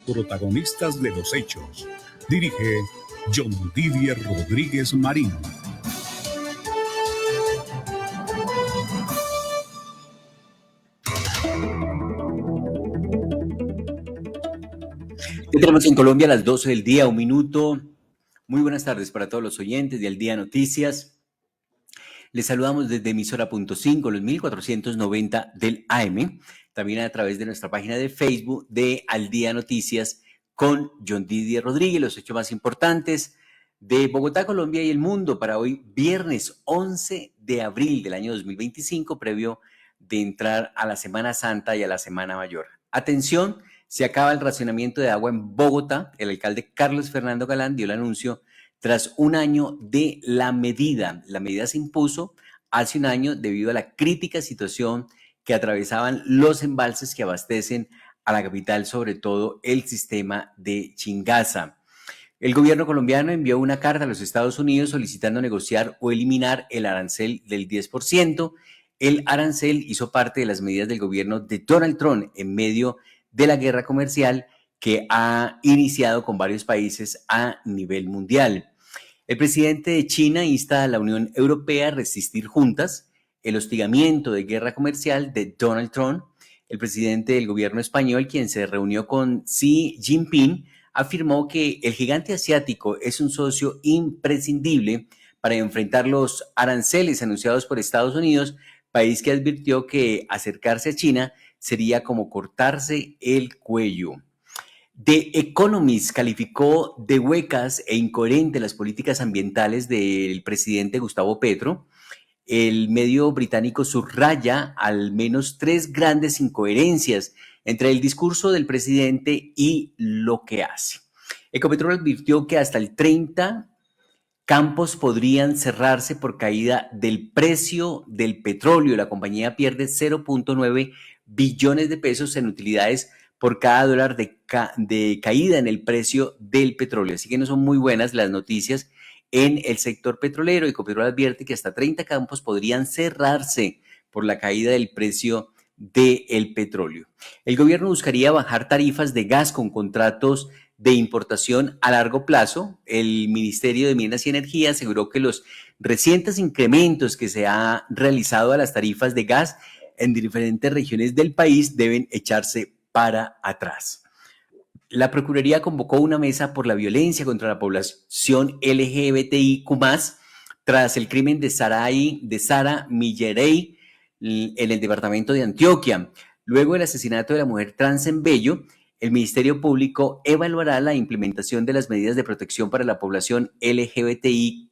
Protagonistas de los hechos. Dirige John Didier Rodríguez Marín. Tenemos en Colombia a las 12 del día, un minuto. Muy buenas tardes para todos los oyentes de Al Día Noticias. Les saludamos desde emisora.5, los 1490 del AM, también a través de nuestra página de Facebook de Al Día Noticias con John Didier Rodríguez, los hechos más importantes de Bogotá, Colombia y el mundo para hoy, viernes 11 de abril del año 2025, previo de entrar a la Semana Santa y a la Semana Mayor. Atención, se acaba el racionamiento de agua en Bogotá. El alcalde Carlos Fernando Galán dio el anuncio tras un año de la medida. La medida se impuso hace un año debido a la crítica situación que atravesaban los embalses que abastecen a la capital, sobre todo el sistema de Chingaza. El gobierno colombiano envió una carta a los Estados Unidos solicitando negociar o eliminar el arancel del 10%. El arancel hizo parte de las medidas del gobierno de Donald Trump en medio de la guerra comercial que ha iniciado con varios países a nivel mundial. El presidente de China insta a la Unión Europea a resistir juntas el hostigamiento de guerra comercial de Donald Trump. El presidente del gobierno español, quien se reunió con Xi Jinping, afirmó que el gigante asiático es un socio imprescindible para enfrentar los aranceles anunciados por Estados Unidos, país que advirtió que acercarse a China sería como cortarse el cuello. The Economist calificó de huecas e incoherentes las políticas ambientales del presidente Gustavo Petro. El medio británico subraya al menos 3 grandes incoherencias entre el discurso del presidente y lo que hace. Ecopetrol advirtió que hasta el 30 campos podrían cerrarse por caída del precio del petróleo. La compañía pierde 0.9 billones de pesos en utilidades por cada dólar de caída en el precio del petróleo. Así que no son muy buenas las noticias en el sector petrolero. Ecopetrol advierte que hasta 30 campos podrían cerrarse por la caída del precio del petróleo. El gobierno buscaría bajar tarifas de gas con contratos de importación a largo plazo. El Ministerio de Minas y Energía aseguró que los recientes incrementos que se ha realizado a las tarifas de gas en diferentes regiones del país deben echarse para atrás. La Procuraduría convocó una mesa por la violencia contra la población LGBTIQ+, tras el crimen de Sara Millerey en el departamento de Antioquia. Luego del asesinato de la mujer trans en Bello, el Ministerio Público evaluará la implementación de las medidas de protección para la población LGBTIQ+.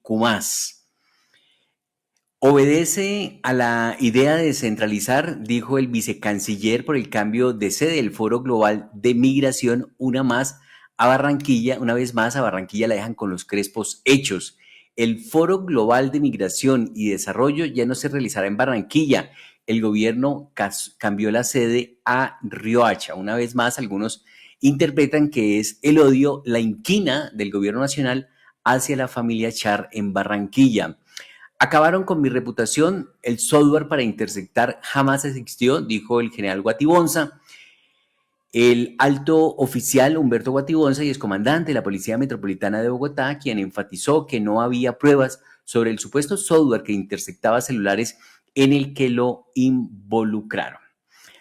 Obedece a la idea de descentralizar, dijo el vicecanciller, por el cambio de sede del Foro Global de Migración, una vez más a Barranquilla la dejan con los crespos hechos. El Foro Global de Migración y Desarrollo ya no se realizará en Barranquilla. El gobierno cambió la sede a Riohacha. Una vez más, algunos interpretan que es el odio, la inquina del gobierno nacional hacia la familia Char en Barranquilla. Acabaron con mi reputación, el software para interceptar jamás existió, dijo el general Guatibonza. El alto oficial Humberto Guatibonza y excomandante de la Policía Metropolitana de Bogotá, quien enfatizó que no había pruebas sobre el supuesto software que interceptaba celulares en el que lo involucraron.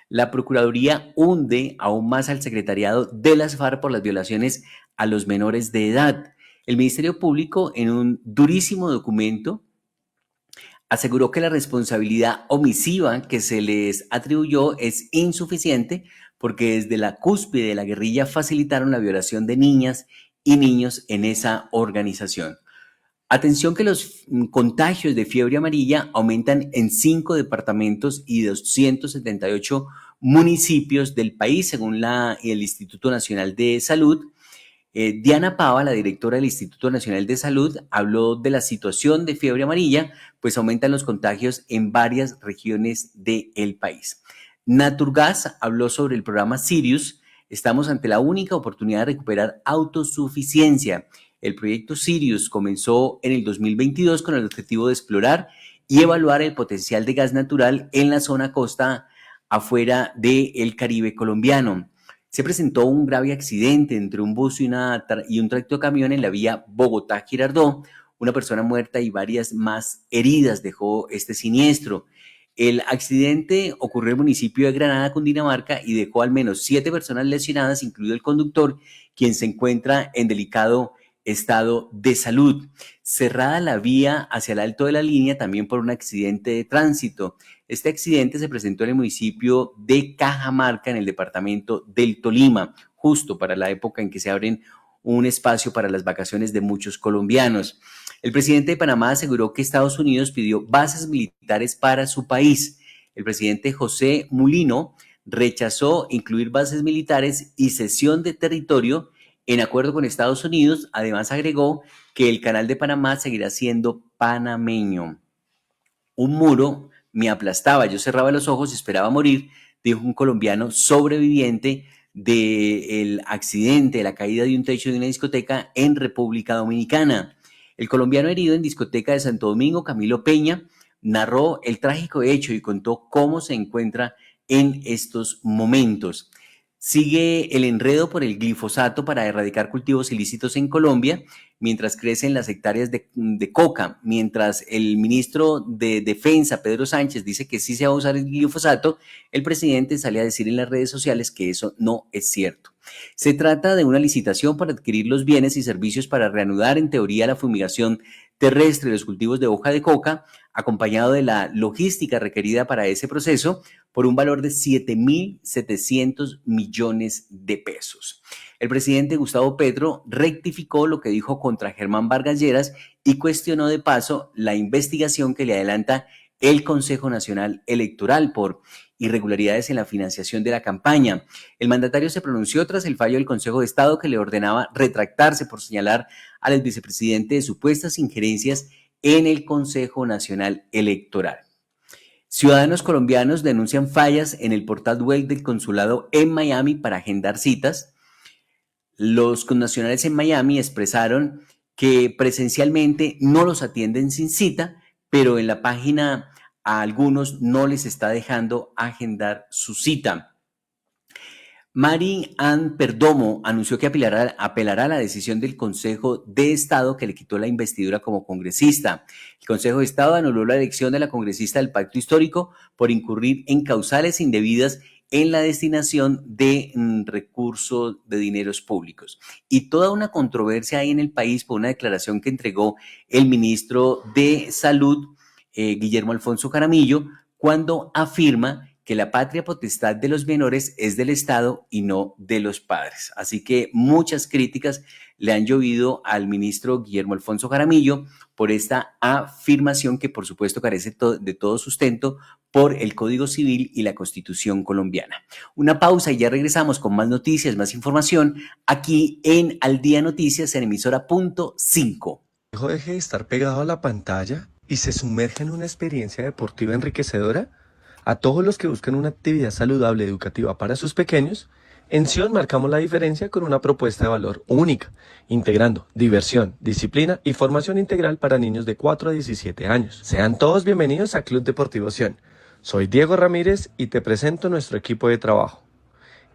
La Procuraduría hunde aún más al secretariado de las FARC por las violaciones a los menores de edad. El Ministerio Público, en un durísimo documento, aseguró que la responsabilidad omisiva que se les atribuyó es insuficiente porque desde la cúspide de la guerrilla facilitaron la violación de niñas y niños en esa organización. Atención que los contagios de fiebre amarilla aumentan en 5 departamentos y 278 municipios del país, según el Instituto Nacional de Salud. Diana Pava, la directora del Instituto Nacional de Salud, habló de la situación de fiebre amarilla, pues aumentan los contagios en varias regiones del país. Naturgas habló sobre el programa Sirius. Estamos ante la única oportunidad de recuperar autosuficiencia. El proyecto Sirius comenzó en el 2022 con el objetivo de explorar y evaluar el potencial de gas natural en la zona costa afuera del Caribe colombiano. Se presentó un grave accidente entre un bus y un tractocamión en la vía Bogotá-Girardot. Una persona muerta y varias más heridas dejó este siniestro. El accidente ocurrió en el municipio de Granada, Cundinamarca, y dejó al menos 7 personas lesionadas, incluido el conductor, quien se encuentra en delicado estado de salud. Cerrada la vía hacia el alto de la línea también por un accidente de tránsito. Este accidente se presentó en el municipio de Cajamarca, en el departamento del Tolima, justo para la época en que se abren un espacio para las vacaciones de muchos colombianos. El presidente de Panamá aseguró que Estados Unidos pidió bases militares para su país. El presidente José Mulino rechazó incluir bases militares y cesión de territorio en acuerdo con Estados Unidos. Además agregó que el Canal de Panamá seguirá siendo panameño. Un muro me aplastaba, yo cerraba los ojos y esperaba morir, dijo un colombiano sobreviviente del accidente, de la caída de un techo de una discoteca en República Dominicana. El colombiano herido en discoteca de Santo Domingo, Camilo Peña, narró el trágico hecho y contó cómo se encuentra en estos momentos. Sigue el enredo por el glifosato para erradicar cultivos ilícitos en Colombia, mientras crecen las hectáreas de coca, mientras el ministro de Defensa, Pedro Sánchez, dice que sí se va a usar el glifosato, el presidente sale a decir en las redes sociales que eso no es cierto. Se trata de una licitación para adquirir los bienes y servicios para reanudar en teoría la fumigación terrestre de los cultivos de hoja de coca, acompañado de la logística requerida para ese proceso, por un valor de 7.700 millones de pesos. El presidente Gustavo Petro rectificó lo que dijo contra Germán Vargas Lleras y cuestionó de paso la investigación que le adelanta el Consejo Nacional Electoral por irregularidades en la financiación de la campaña. El mandatario se pronunció tras el fallo del Consejo de Estado que le ordenaba retractarse por señalar al exvicepresidente de supuestas injerencias en el Consejo Nacional Electoral. Ciudadanos colombianos denuncian fallas en el portal web del consulado en Miami para agendar citas. Los connacionales en Miami expresaron que presencialmente no los atienden sin cita, pero en la página a algunos no les está dejando agendar su cita. Mary Ann Perdomo anunció que apelará a la decisión del Consejo de Estado que le quitó la investidura como congresista. El Consejo de Estado anuló la elección de la congresista del Pacto Histórico por incurrir en causales indebidas en la destinación de recursos de dineros públicos. Y toda una controversia hay en el país por una declaración que entregó el ministro de Salud, Guillermo Alfonso Jaramillo, cuando afirma que la patria potestad de los menores es del Estado y no de los padres. Así que muchas críticas le han llovido al ministro Guillermo Alfonso Jaramillo por esta afirmación que por supuesto carece de todo sustento por el Código Civil y la Constitución colombiana. Una pausa y ya regresamos con más noticias, más información aquí en Al Día Noticias en emisora punto 5. Deje de estar pegado a la pantalla y se sumerge en una experiencia deportiva enriquecedora. A todos los que buscan una actividad saludable educativa para sus pequeños, en Sion marcamos la diferencia con una propuesta de valor única, integrando diversión, disciplina y formación integral para niños de 4 a 17 años. Sean todos bienvenidos a Club Deportivo Sion. Soy Diego Ramírez y te presento nuestro equipo de trabajo.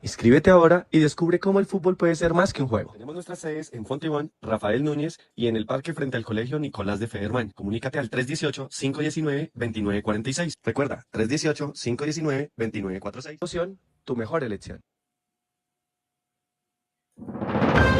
Inscríbete ahora y descubre cómo el fútbol puede ser más que un juego. Tenemos nuestras sedes en Fontibón, Rafael Núñez y en el parque frente al Colegio Nicolás de Federman. Comunícate al 318-519-2946. Recuerda, 318-519-2946. Tu mejor elección.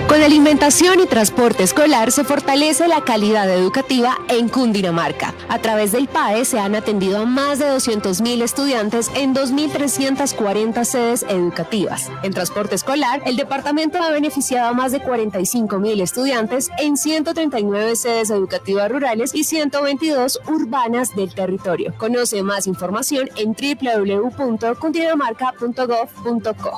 Con alimentación y transporte escolar se fortalece la calidad educativa en Cundinamarca. A través del PAE se han atendido a más de 200.000 estudiantes en 2.340 sedes educativas. En transporte escolar, el departamento ha beneficiado a más de 45.000 estudiantes en 139 sedes educativas rurales y 122 urbanas del territorio. Conoce más información en www.cundinamarca.gov.co.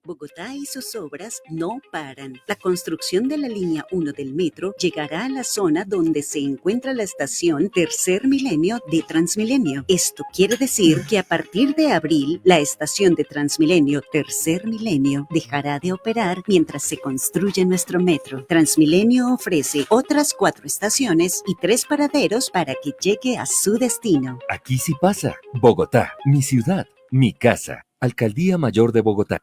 Bogotá y sus obras no paran. La construcción de la línea 1 del metro llegará a la zona donde se encuentra la estación Tercer Milenio de Transmilenio. Esto quiere decir que a partir de abril, la estación de Transmilenio Tercer Milenio dejará de operar mientras se construye nuestro metro. Transmilenio ofrece otras 4 estaciones y 3 paraderos para que llegue a su destino. Aquí sí pasa. Bogotá, mi ciudad, mi casa. Alcaldía Mayor de Bogotá.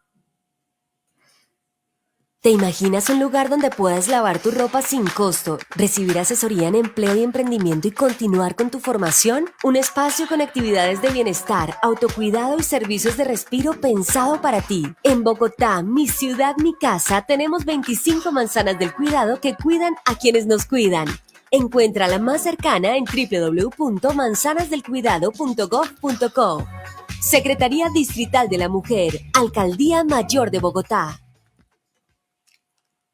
¿Te imaginas un lugar donde puedas lavar tu ropa sin costo, recibir asesoría en empleo y emprendimiento y continuar con tu formación? Un espacio con actividades de bienestar, autocuidado y servicios de respiro pensado para ti. En Bogotá, mi ciudad, mi casa, tenemos 25 manzanas del cuidado que cuidan a quienes nos cuidan. Encuentra la más cercana en www.manzanasdelcuidado.gov.co. Secretaría Distrital de la Mujer, Alcaldía Mayor de Bogotá.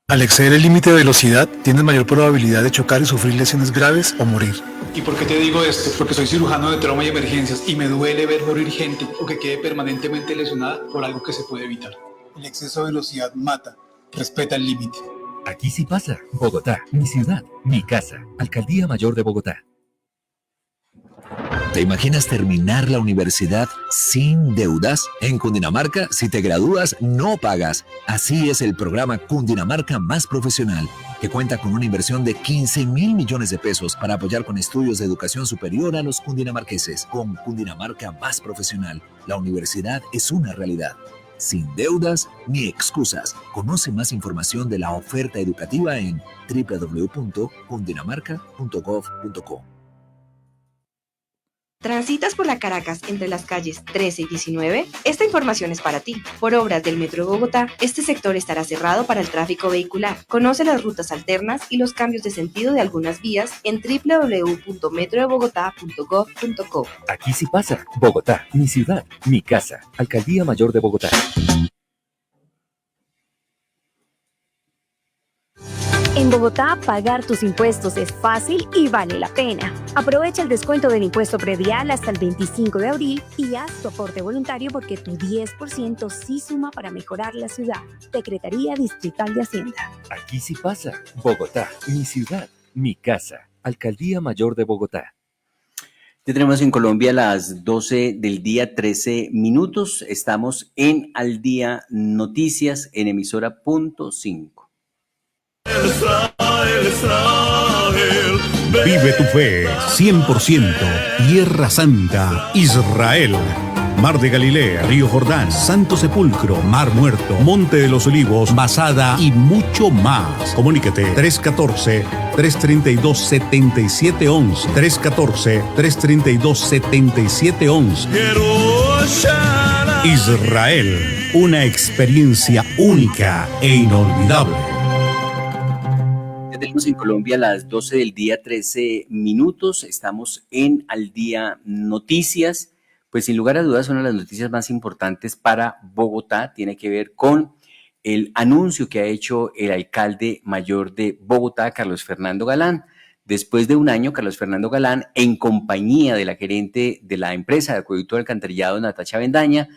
Al exceder el límite de velocidad, tienes mayor probabilidad de chocar y sufrir lesiones graves o morir. ¿Y por qué te digo esto? Porque soy cirujano de trauma y emergencias y me duele ver morir gente o que quede permanentemente lesionada por algo que se puede evitar. El exceso de velocidad mata. Respeta el límite. Aquí sí pasa. Bogotá, mi ciudad, mi casa. Alcaldía Mayor de Bogotá. ¿Te imaginas terminar la universidad sin deudas? En Cundinamarca, si te gradúas, no pagas. Así es el programa Cundinamarca Más Profesional, que cuenta con una inversión de 15.000 millones de pesos para apoyar con estudios de educación superior a los cundinamarqueses. Con Cundinamarca Más Profesional, la universidad es una realidad. Sin deudas ni excusas. Conoce más información de la oferta educativa en www.cundinamarca.gov.co. ¿Transitas por la Caracas entre las calles 13 y 19? Esta información es para ti. Por obras del Metro de Bogotá, este sector estará cerrado para el tráfico vehicular. Conoce las rutas alternas y los cambios de sentido de algunas vías en www.metrodebogotá.gov.co. Aquí sí pasa. Bogotá, mi ciudad, mi casa. Alcaldía Mayor de Bogotá. En Bogotá, pagar tus impuestos es fácil y vale la pena. Aprovecha el descuento del impuesto predial hasta el 25 de abril y haz tu aporte voluntario porque tu 10% sí suma para mejorar la ciudad. Secretaría Distrital de Hacienda. Aquí sí pasa. Bogotá, mi ciudad, mi casa. Alcaldía Mayor de Bogotá. Ya tenemos en Colombia las 12 del día, 13 minutos. Estamos en Al Día Noticias en emisora .5. Vive tu fe, 100%. Tierra Santa, Israel. Mar de Galilea, Río Jordán, Santo Sepulcro, Mar Muerto, Monte de los Olivos, Masada y mucho más. Comuníquete 314-332-7711. 314-332-7711. Israel, una experiencia única e inolvidable. Tenemos en Colombia las 12 del día, 13 minutos. Estamos en Al Día Noticias. Pues sin lugar a dudas, una de las noticias más importantes para Bogotá tiene que ver con el anuncio que ha hecho el alcalde mayor de Bogotá, Carlos Fernando Galán. Después de un año, Carlos Fernando Galán, en compañía de la gerente de la empresa de acueducto de alcantarillado, Natacha Bendaña,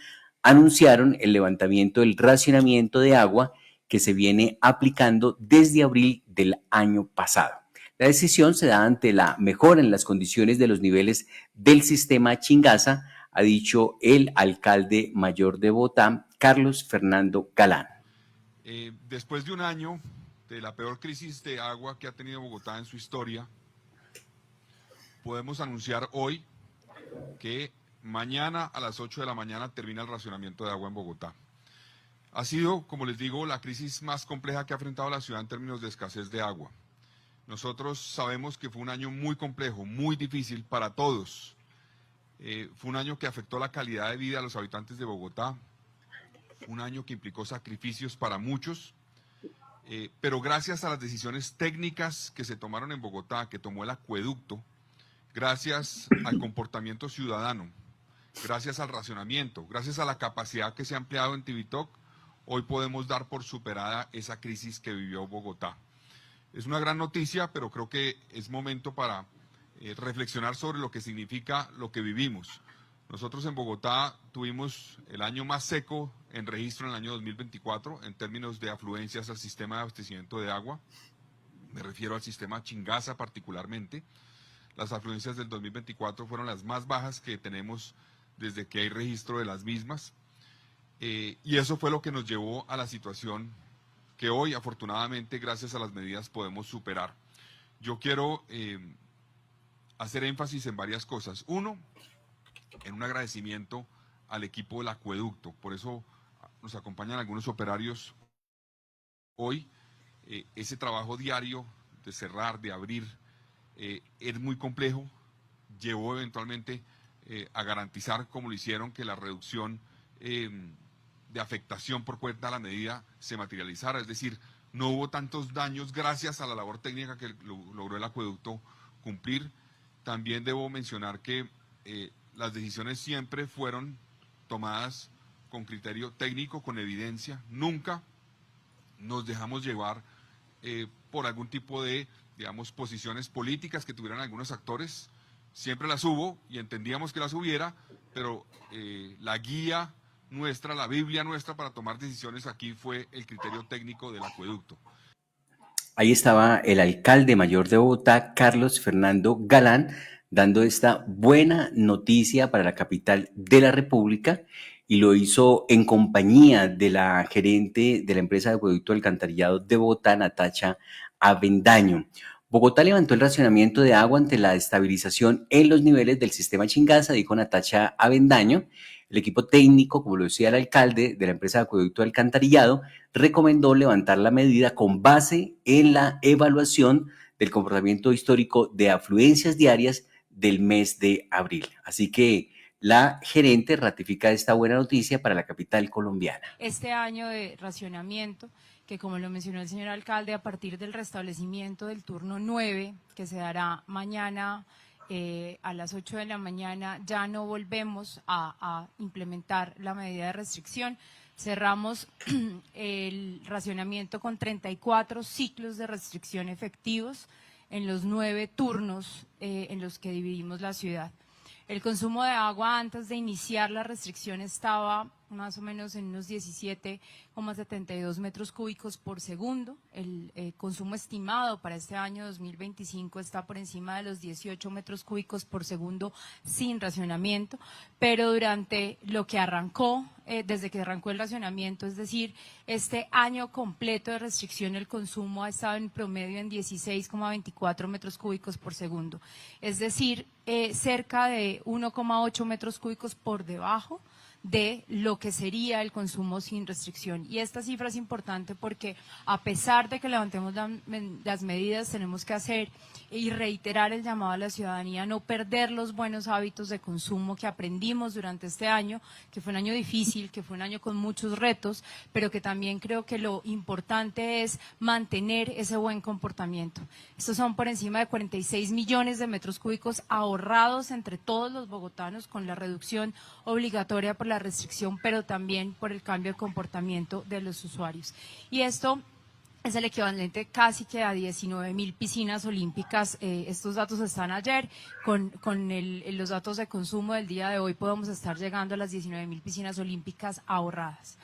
anunciaron el levantamiento del racionamiento de agua que se viene aplicando desde abril del año pasado. La decisión se da ante la mejora en las condiciones de los niveles del sistema Chingaza, ha dicho el alcalde mayor de Bogotá, Carlos Fernando Galán. Después de un año de la peor crisis de agua que ha tenido Bogotá en su historia, podemos anunciar hoy que mañana a las 8 de la mañana termina el racionamiento de agua en Bogotá. Ha sido, como les digo, la crisis más compleja que ha enfrentado la ciudad en términos de escasez de agua. Nosotros sabemos que fue un año muy complejo, muy difícil para todos. Fue un año que afectó la calidad de vida de los habitantes de Bogotá. Fue un año que implicó sacrificios para muchos. Pero gracias a las decisiones técnicas que se tomaron en Bogotá, que tomó el acueducto, gracias al comportamiento ciudadano, gracias al racionamiento, gracias a la capacidad que se ha empleado en Tibitoc, hoy podemos dar por superada esa crisis que vivió Bogotá. Es una gran noticia, pero creo que es momento para reflexionar sobre lo que significa lo que vivimos. Nosotros en Bogotá tuvimos el año más seco en registro en el año 2024 en términos de afluencias al sistema de abastecimiento de agua. Me refiero al sistema Chingaza particularmente. Las afluencias del 2024 fueron las más bajas que tenemos desde que hay registro de las mismas. Y eso fue lo que nos llevó a la situación que hoy, afortunadamente, gracias a las medidas, podemos superar. Yo quiero hacer énfasis en varias cosas. Uno, en un agradecimiento al equipo del acueducto. Por eso nos acompañan algunos operarios hoy. Ese trabajo diario de cerrar, de abrir, es muy complejo. Llevó eventualmente a garantizar, como lo hicieron, que la reducción de afectación por cuenta de la medida se materializara. Es decir, no hubo tantos daños gracias a la labor técnica que logró el acueducto cumplir. También debo mencionar que las decisiones siempre fueron tomadas con criterio técnico, con evidencia. Nunca nos dejamos llevar por algún tipo de, digamos, posiciones políticas que tuvieran algunos actores. Siempre las hubo y entendíamos que las hubiera, pero la guía nuestra, la Biblia nuestra para tomar decisiones aquí fue el criterio técnico del acueducto. Ahí estaba el alcalde mayor de Bogotá, Carlos Fernando Galán, dando esta buena noticia para la capital de la República, y lo hizo en compañía de la gerente de la empresa de acueducto alcantarillado de Bogotá, Natacha Avendaño. Bogotá levantó el racionamiento de agua ante la estabilización en los niveles del sistema Chingaza, dijo Natacha Avendaño. El equipo técnico, como lo decía el alcalde de la empresa de acueducto alcantarillado, recomendó levantar la medida con base en la evaluación del comportamiento histórico de afluencias diarias del mes de abril. Así que la gerente ratifica esta buena noticia para la capital colombiana. Este año de racionamiento, que como lo mencionó el señor alcalde, a partir del restablecimiento del turno 9, que se dará mañana a las 8 de la mañana, ya no volvemos a implementar la medida de restricción. Cerramos el racionamiento con 34 ciclos de restricción efectivos en los 9 turnos en los que dividimos la ciudad. El consumo de agua antes de iniciar la restricción estaba más o menos en unos 17,72 metros cúbicos por segundo. El consumo estimado para este año 2025 está por encima de los 18 metros cúbicos por segundo sin racionamiento, pero durante lo que arrancó, desde que arrancó el racionamiento, es decir, este año completo de restricción, el consumo ha estado en promedio en 16,24 metros cúbicos por segundo, es decir, cerca de 1,8 metros cúbicos por debajo de lo que sería el consumo sin restricción. Y esta cifra es importante porque a pesar de que levantemos las medidas, tenemos que hacer y reiterar el llamado a la ciudadanía a no perder los buenos hábitos de consumo que aprendimos durante este año, que fue un año difícil, que fue un año con muchos retos, pero que también creo que lo importante es mantener ese buen comportamiento. Estos son por encima de 46 millones de metros cúbicos ahorrados entre todos los bogotanos con la reducción obligatoria por la restricción, pero también por el cambio de comportamiento de los usuarios. Y esto es el equivalente casi que a 19.000 piscinas olímpicas. Estos datos están ayer, con los datos de consumo del día de hoy podemos estar llegando a las 19.000 piscinas olímpicas ahorradas.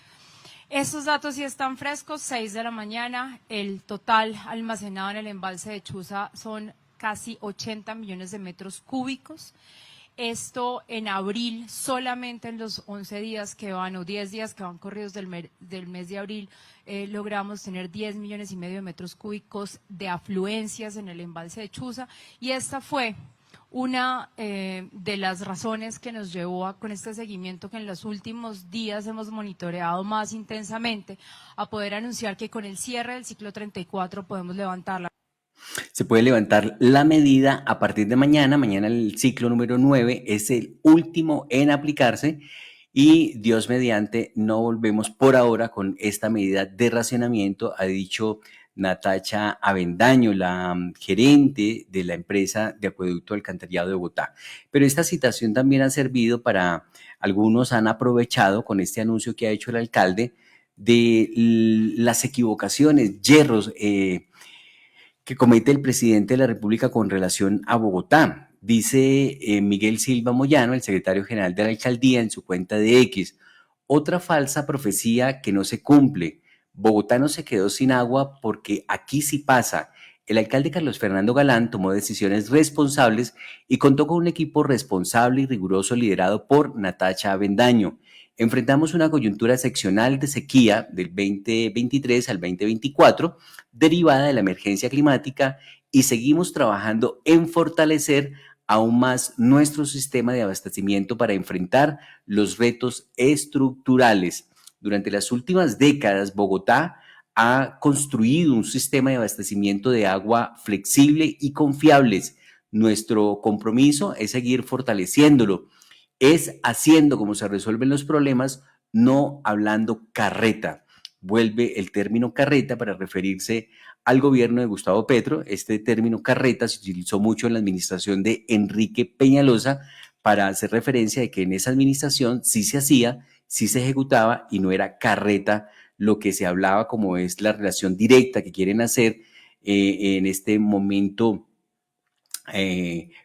Estos datos sí están frescos, 6 de la mañana, el total almacenado en el embalse de Chuza son casi 80 millones de metros cúbicos. Esto en abril, solamente en los 11 días que van, o 10 días que van corridos del mes de abril, logramos tener 10 millones y medio de metros cúbicos de afluencias en el embalse de Chuza, y esta fue una de las razones que nos llevó con este seguimiento que en los últimos días hemos monitoreado más intensamente, a poder anunciar que con el cierre del ciclo 34 podemos levantarla. Se puede levantar la medida a partir de mañana. Mañana el ciclo número 9 es el último en aplicarse y Dios mediante no volvemos por ahora con esta medida de racionamiento, ha dicho Natacha Avendaño, la gerente de la empresa de acueducto alcantarillado de Bogotá. Pero esta situación también ha servido para, algunos han aprovechado con este anuncio que ha hecho el alcalde de las equivocaciones, yerros, que comete el presidente de la República con relación a Bogotá. Dice Miguel Silva Moyano, el secretario general de la alcaldía, en su cuenta de X: otra falsa profecía que no se cumple. Bogotá no se quedó sin agua porque aquí sí pasa. El alcalde Carlos Fernando Galán tomó decisiones responsables y contó con un equipo responsable y riguroso liderado por Natacha Avendaño. Enfrentamos una coyuntura excepcional de sequía del 2023 al 2024, derivada de la emergencia climática, y seguimos trabajando en fortalecer aún más nuestro sistema de abastecimiento para enfrentar los retos estructurales. Durante las últimas décadas, Bogotá ha construido un sistema de abastecimiento de agua flexible y confiable. Nuestro compromiso es seguir fortaleciéndolo. Es haciendo como se resuelven los problemas, no hablando carreta. Vuelve el término carreta para referirse al gobierno de Gustavo Petro. Este término carreta se utilizó mucho en la administración de Enrique Peñalosa para hacer referencia de que en esa administración sí se hacía, sí se ejecutaba y no era carreta lo que se hablaba como es la relación directa que quieren hacer en este momento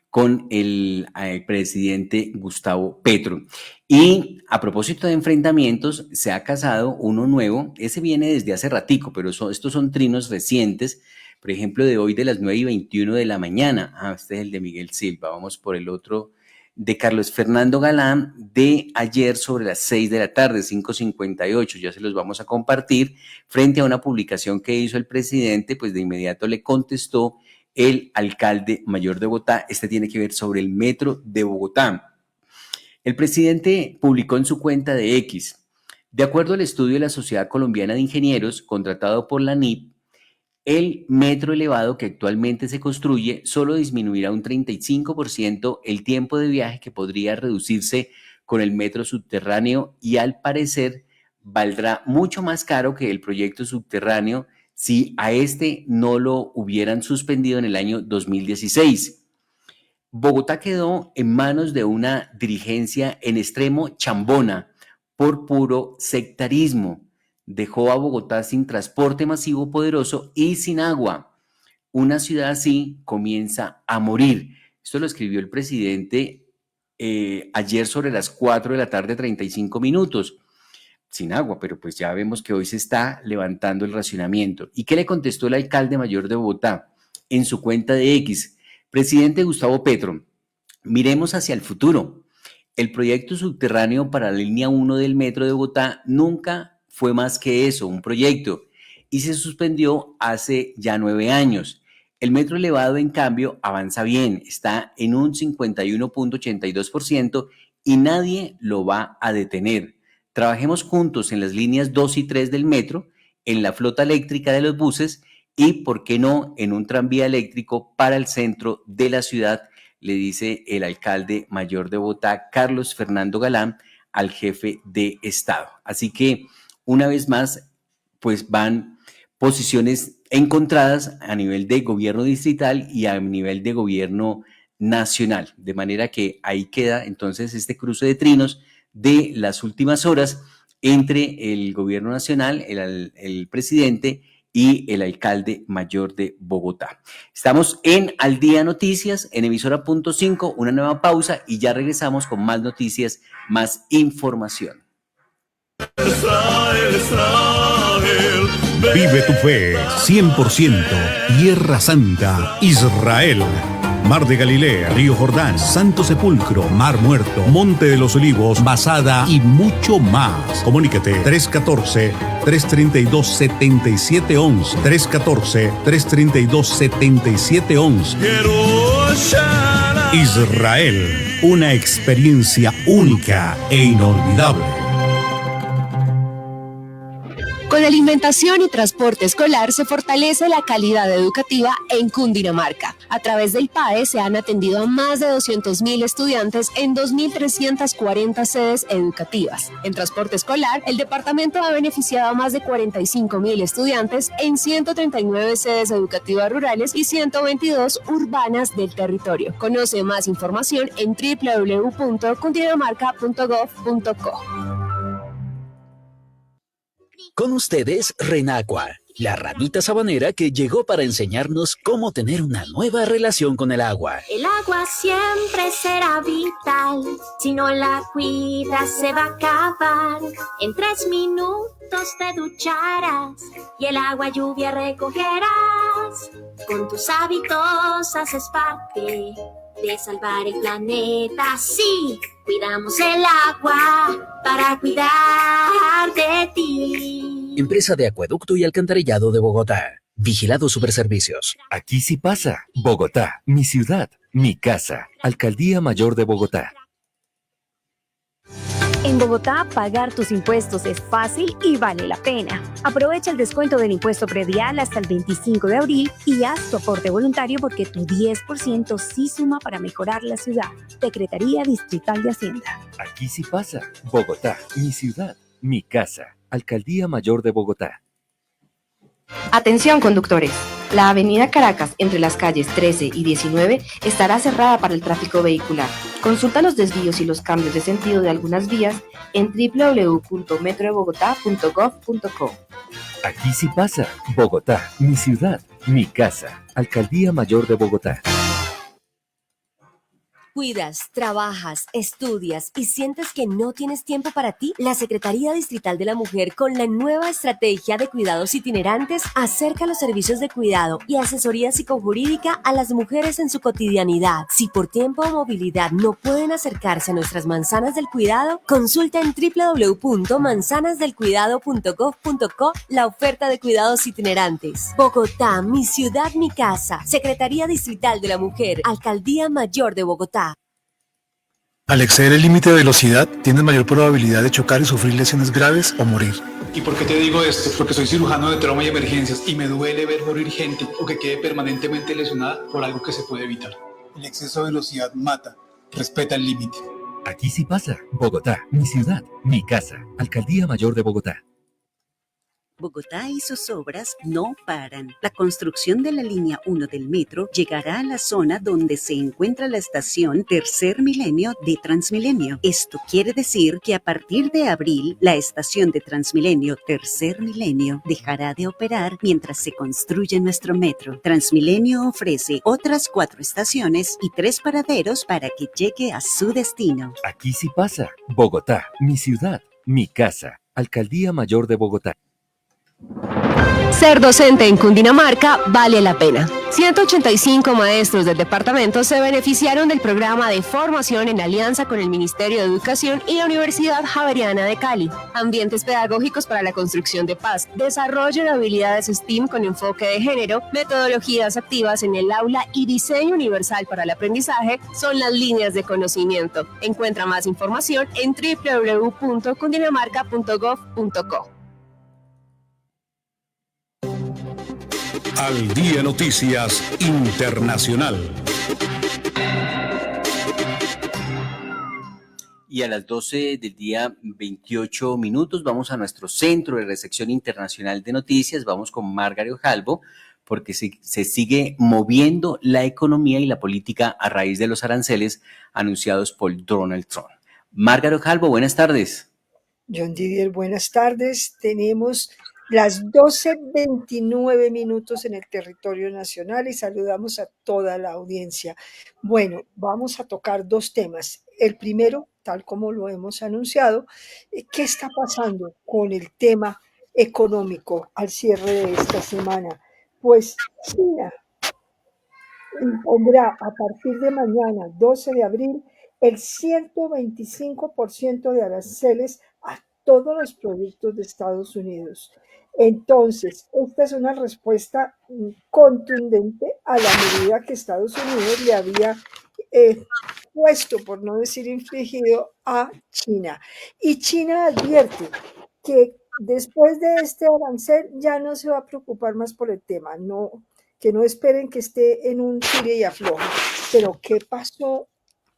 con el presidente Gustavo Petro. Y a propósito de enfrentamientos, se ha casado uno nuevo, ese viene desde hace ratico, pero estos son trinos recientes, por ejemplo, de hoy de las 9:21 de la mañana. Este es el de Miguel Silva, vamos por el otro, de Carlos Fernando Galán, de ayer sobre las 6 de la tarde, 5:58, ya se los vamos a compartir, frente a una publicación que hizo el presidente, pues de inmediato le contestó el alcalde mayor de Bogotá. Este tiene que ver sobre el metro de Bogotá. El presidente publicó en su cuenta de X: de acuerdo al estudio de la Sociedad Colombiana de Ingenieros, contratado por la NIP, el metro elevado que actualmente se construye solo disminuirá un 35% el tiempo de viaje que podría reducirse con el metro subterráneo y al parecer valdrá mucho más caro que el proyecto subterráneo si a este no lo hubieran suspendido en el año 2016. Bogotá quedó en manos de una dirigencia en extremo chambona por puro sectarismo. Dejó a Bogotá sin transporte masivo poderoso y sin agua. Una ciudad así comienza a morir. Esto lo escribió el presidente ayer sobre las 4 de la tarde, 35 minutos. Sin agua, pero pues ya vemos que hoy se está levantando el racionamiento. ¿Y qué le contestó el alcalde mayor de Bogotá en su cuenta de X? Presidente Gustavo Petro, miremos hacia el futuro. El proyecto subterráneo para la línea 1 del metro de Bogotá nunca fue más que eso, un proyecto, y se suspendió hace ya 9 años. El metro elevado, en cambio, avanza bien, está en un 51.82% y nadie lo va a detener. Trabajemos juntos en las líneas 2 y 3 del metro, en la flota eléctrica de los buses y, ¿por qué no?, en un tranvía eléctrico para el centro de la ciudad, le dice el alcalde mayor de Bogotá, Carlos Fernando Galán, al jefe de Estado. Así que, una vez más, pues van posiciones encontradas a nivel de gobierno distrital y a nivel de gobierno nacional. De manera que ahí queda entonces este cruce de trinos de las últimas horas entre el gobierno nacional, el presidente y el alcalde mayor de Bogotá. Estamos en Al Día Noticias, en emisora punto 5, una nueva pausa y ya regresamos con más noticias, más información. Vive tu fe, 100%, Tierra Santa, Israel. Mar de Galilea, Río Jordán, Santo Sepulcro, Mar Muerto, Monte de los Olivos, Masada y mucho más. Comunícate 314-332-7711. 314-332-7711. Israel, una experiencia única e inolvidable. Con alimentación y transporte escolar se fortalece la calidad educativa en Cundinamarca. A través del PAE se han atendido a más de 200.000 estudiantes en 2.340 sedes educativas. En transporte escolar, el departamento ha beneficiado a más de 45.000 estudiantes en 139 sedes educativas rurales y 122 urbanas del territorio. Conoce más información en www.cundinamarca.gov.co. Con ustedes, Renacua, la ranita sabanera que llegó para enseñarnos cómo tener una nueva relación con el agua. El agua siempre será vital, si no la cuidas se va a acabar. En 3 minutos te ducharás y el agua lluvia recogerás. Con tus hábitos haces parte de salvar el planeta. Sí, cuidamos el agua para cuidar de ti. Empresa de Acueducto y Alcantarillado de Bogotá. Vigilado Superservicios. Aquí sí pasa. Bogotá, mi ciudad. Mi casa, Alcaldía Mayor de Bogotá. En Bogotá, pagar tus impuestos es fácil y vale la pena. Aprovecha el descuento del impuesto predial hasta el 25 de abril y haz tu aporte voluntario porque tu 10% sí suma para mejorar la ciudad. Secretaría Distrital de Hacienda. Aquí sí pasa. Bogotá, mi ciudad, mi casa, Alcaldía Mayor de Bogotá. Atención conductores, la avenida Caracas entre las calles 13 y 19 estará cerrada para el tráfico vehicular. Consulta los desvíos y los cambios de sentido de algunas vías en www.metrodebogotá.gov.co. Aquí sí pasa. Bogotá, mi ciudad, mi casa, Alcaldía Mayor de Bogotá. Cuidas, trabajas, estudias y sientes que no tienes tiempo para ti. La Secretaría Distrital de la Mujer, con la nueva estrategia de cuidados itinerantes, acerca los servicios de cuidado y asesoría psicojurídica a las mujeres en su cotidianidad. Si por tiempo o movilidad no pueden acercarse a nuestras manzanas del cuidado, consulta en www.manzanasdelcuidado.gov.co la oferta de cuidados itinerantes. Bogotá, mi ciudad, mi casa. Secretaría Distrital de la Mujer, Alcaldía Mayor de Bogotá. Al exceder el límite de velocidad, tienes mayor probabilidad de chocar y sufrir lesiones graves o morir. ¿Y por qué te digo esto? Porque soy cirujano de trauma y emergencias y me duele ver morir gente o que quede permanentemente lesionada por algo que se puede evitar. El exceso de velocidad mata. Respeta el límite. Aquí sí pasa. Bogotá, mi ciudad, mi casa, Alcaldía Mayor de Bogotá. Bogotá y sus obras no paran. La construcción de la línea 1 del metro llegará a la zona donde se encuentra la estación Tercer Milenio de Transmilenio. Esto quiere decir que a partir de abril, la estación de Transmilenio Tercer Milenio dejará de operar mientras se construye nuestro metro. Transmilenio ofrece otras 4 estaciones y 3 paraderos para que llegue a su destino. Aquí sí pasa. Bogotá, mi ciudad, mi casa, Alcaldía Mayor de Bogotá. Ser docente en Cundinamarca vale la pena. 185 maestros del departamento se beneficiaron del programa de formación en alianza con el Ministerio de Educación y la Universidad Javeriana de Cali. Ambientes pedagógicos para la construcción de paz, desarrollo de habilidades STEAM con enfoque de género, metodologías activas en el aula y diseño universal para el aprendizaje son las líneas de conocimiento. Encuentra más información en www.cundinamarca.gov.co. Al Día Noticias Internacional. Y a las 12 del día 28 minutos vamos a nuestro centro de recepción internacional de noticias. Vamos con Margaret Ojalvo porque se sigue moviendo la economía y la política a raíz de los aranceles anunciados por Donald Trump. Margaret Ojalvo, buenas tardes. John Didier, buenas tardes. Tenemos las 12:29 minutos en el territorio nacional y saludamos a toda la audiencia. Bueno, vamos a tocar 2 temas. El primero, tal como lo hemos anunciado, ¿qué está pasando con el tema económico al cierre de esta semana? Pues China impondrá a partir de mañana, 12 de abril, el 125% de aranceles a todos los productos de Estados Unidos. Entonces, esta es una respuesta contundente a la medida que Estados Unidos le había puesto, por no decir infligido, a China. Y China advierte que después de este arancel ya no se va a preocupar más por el tema, que no esperen que esté en un tire y afloje. Pero ¿qué pasó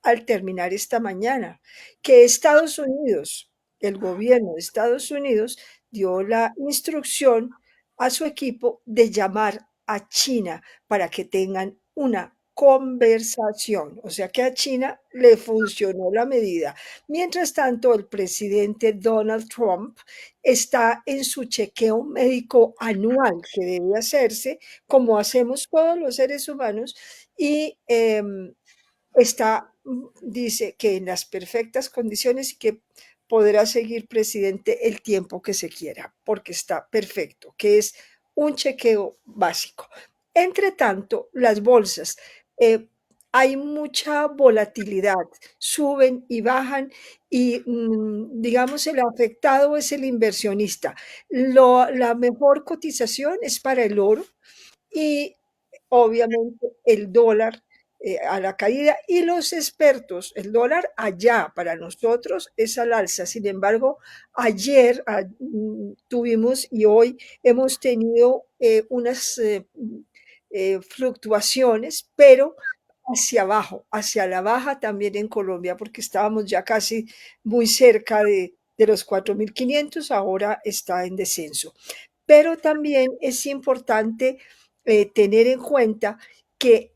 al terminar esta mañana? Que Estados Unidos, el gobierno de Estados Unidos, dio la instrucción a su equipo de llamar a China para que tengan una conversación. O sea que a China le funcionó la medida. Mientras tanto, el presidente Donald Trump está en su chequeo médico anual que debe hacerse, como hacemos todos los seres humanos, y dice que en las perfectas condiciones y que podrá seguir presidente el tiempo que se quiera, porque está perfecto, que es un chequeo básico. Entre tanto, las bolsas, hay mucha volatilidad, suben y bajan y digamos el afectado es el inversionista. La mejor cotización es para el oro y obviamente el dólar a la caída, y los expertos, el dólar allá para nosotros es al alza. Sin embargo, ayer tuvimos y hoy hemos tenido unas fluctuaciones, pero hacia abajo, hacia la baja también en Colombia, porque estábamos ya casi muy cerca de los 4.500, ahora está en descenso. Pero también es importante tener en cuenta que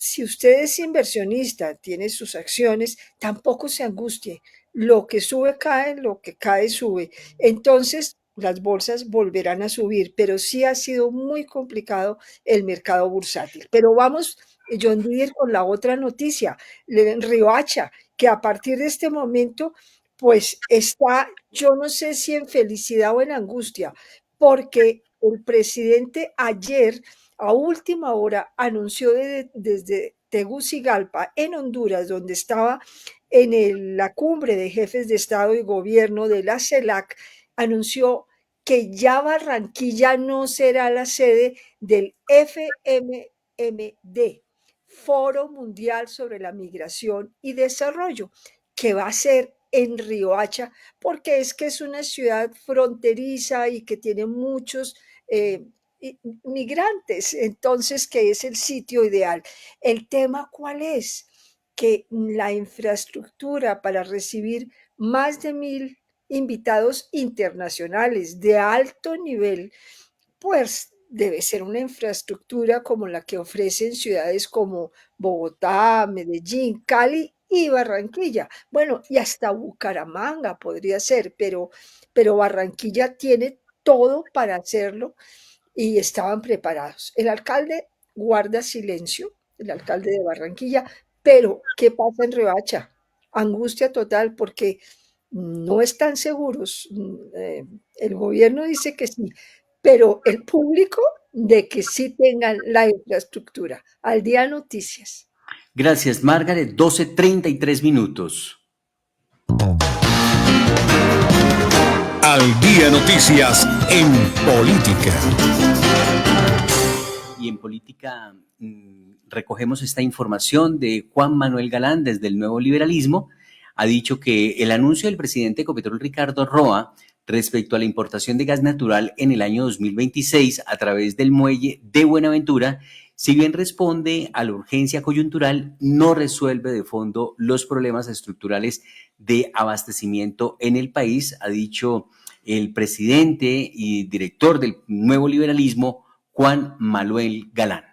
si usted es inversionista, tiene sus acciones, tampoco se angustie. Lo que sube cae, lo que cae sube. Entonces, las bolsas volverán a subir, pero sí ha sido muy complicado el mercado bursátil. Pero vamos, John Didier, con la otra noticia, Riohacha, que a partir de este momento, pues está, yo no sé si en felicidad o en angustia, porque el presidente ayer a última hora anunció desde Tegucigalpa, en Honduras, donde estaba en la cumbre de jefes de Estado y Gobierno de la CELAC, anunció que ya Barranquilla no será la sede del FMMD, Foro Mundial sobre la Migración y Desarrollo, que va a ser en Riohacha, porque es que es una ciudad fronteriza y que tiene muchos migrantes, entonces que es el sitio ideal. El tema, ¿cuál es? Que la infraestructura para recibir más de 1.000 invitados internacionales de alto nivel, pues debe ser una infraestructura como la que ofrecen ciudades como Bogotá, Medellín, Cali y Barranquilla. Bueno, y hasta Bucaramanga podría ser, pero Barranquilla tiene todo para hacerlo y estaban preparados. El alcalde guarda silencio, el alcalde de Barranquilla, pero ¿qué pasa en Riohacha? Angustia total porque no están seguros. El gobierno dice que sí, pero el público de que sí tengan la infraestructura. Al Día Noticias. Gracias, Margaret. 12:33 minutos. Al Día Noticias en política. Y en política recogemos esta información de Juan Manuel Galán desde el Nuevo Liberalismo. Ha dicho que el anuncio del presidente de Ecopetrol, Ricardo Roa, respecto a la importación de gas natural en el año 2026 a través del muelle de Buenaventura, si bien responde a la urgencia coyuntural, no resuelve de fondo los problemas estructurales de abastecimiento en el país, ha dicho el presidente y director del Nuevo Liberalismo, Juan Manuel Galán.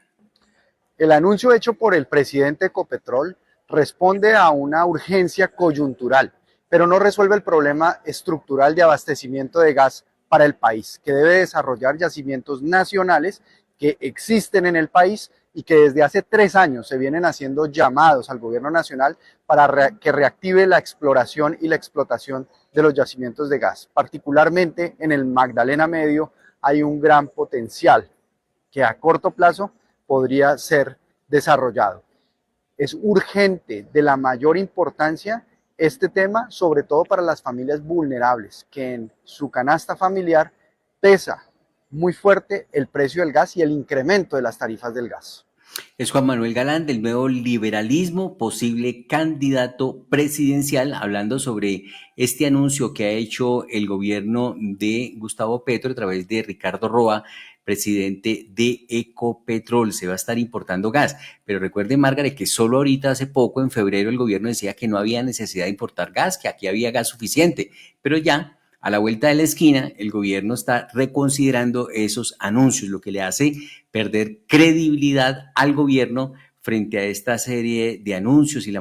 El anuncio hecho por el presidente de Ecopetrol responde a una urgencia coyuntural, pero no resuelve el problema estructural de abastecimiento de gas para el país, que debe desarrollar yacimientos nacionales que existen en el país y que desde hace 3 años se vienen haciendo llamados al gobierno nacional para que reactive la exploración y la explotación de los yacimientos de gas. Particularmente en el Magdalena Medio hay un gran potencial que a corto plazo podría ser desarrollado. Es urgente, de la mayor importancia, este tema, sobre todo para las familias vulnerables, que en su canasta familiar pesa muy fuerte el precio del gas y el incremento de las tarifas del gas. Es Juan Manuel Galán del Nuevo Liberalismo, posible candidato presidencial, hablando sobre este anuncio que ha hecho el gobierno de Gustavo Petro a través de Ricardo Roa, presidente de Ecopetrol. Se va a estar importando gas, pero recuerde, Margaret, que solo ahorita hace poco, en febrero, el gobierno decía que no había necesidad de importar gas, que aquí había gas suficiente, pero ya a la vuelta de la esquina, el gobierno está reconsiderando esos anuncios, lo que le hace perder credibilidad al gobierno frente a esta serie de anuncios y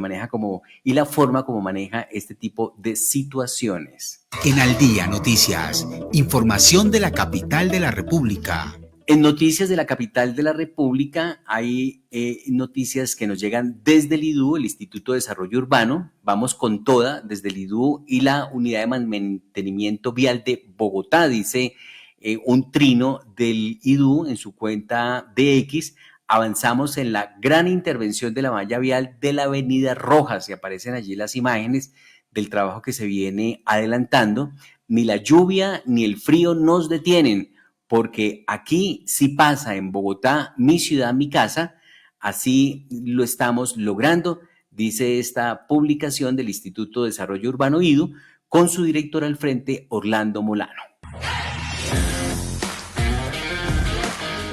la forma como maneja este tipo de situaciones. En Al Día Noticias, información de la capital de la República. En noticias de la capital de la República hay noticias que nos llegan desde el IDU, el Instituto de Desarrollo Urbano. Vamos con toda, desde el IDU y la Unidad de Mantenimiento Vial de Bogotá, dice un trino del IDU en su cuenta de X. Avanzamos en la gran intervención de la malla vial de la Avenida Rojas y aparecen allí las imágenes del trabajo que se viene adelantando. Ni la lluvia ni el frío nos detienen, porque aquí sí pasa en Bogotá, mi ciudad, mi casa. Así lo estamos logrando, dice esta publicación del Instituto de Desarrollo Urbano IDU, con su director al frente, Orlando Molano.